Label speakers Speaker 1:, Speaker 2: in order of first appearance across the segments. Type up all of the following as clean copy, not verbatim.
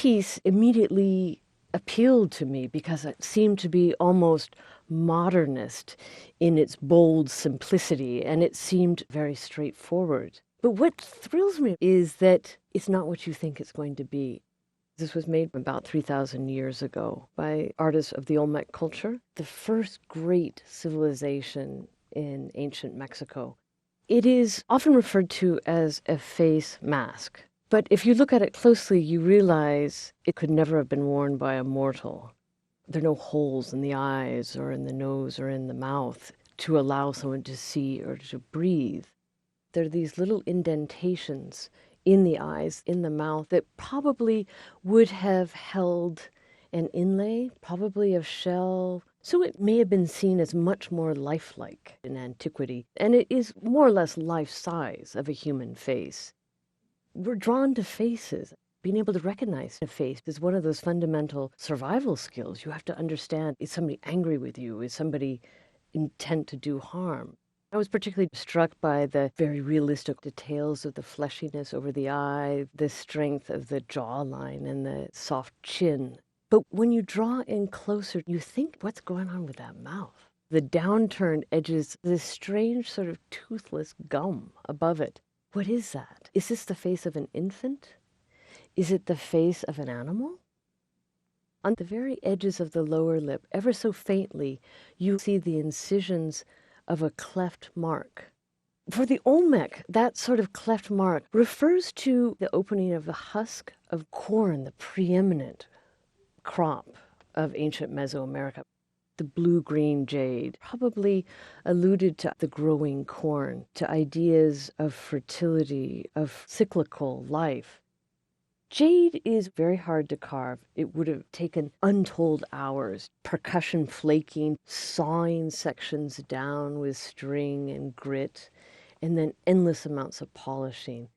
Speaker 1: piece immediately appealed to me because it seemed to be almost modernist in its bold simplicity, and it seemed very straightforward. But what thrills me is that it's not what you think it's going to be. This was made about 3,000 years ago by artists of the Olmec culture, the first great civilization in ancient Mexico. It is often referred to as a face mask. But if you look at it closely, you realize it could never have been worn by a mortal. There are no holes in the eyes or in the nose or in the mouth to allow someone to see or to breathe. There are these little indentations in the eyes, in the mouth, that probably would have held an inlay, probably of shell. So it may have been seen as much more lifelike in antiquity, and it is more or less life-size of a human face. We're drawn to faces. Being able to recognize a face is one of those fundamental survival skills. You have to understand, is somebody angry with you? Is somebody intent to do harm? I was particularly struck by the very realistic details of the fleshiness over the eye, the strength of the jawline and the soft chin. But when you draw in closer, you think, what's going on with that mouth? The downturned edges, this strange sort of toothless gum above it. What is that? Is this the face of an infant? Is it the face of an animal? On the very edges of the lower lip, ever so faintly, you see the incisions of a cleft mark. For the Olmec, that sort of cleft mark refers to the opening of the husk of corn, the preeminent crop of ancient Mesoamerica. The blue-green jade probably alluded to the growing corn, to ideas of fertility, of cyclical life. Jade is very hard to carve. It would have taken untold hours, percussion flaking, sawing sections down with string and grit, and then endless amounts of polishing.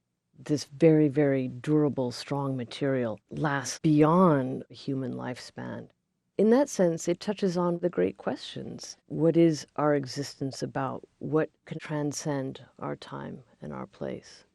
Speaker 1: This very, very durable, strong material lasts beyond a human lifespan. In that sense, it touches on the great questions. What is our existence about? What can transcend our time and our place?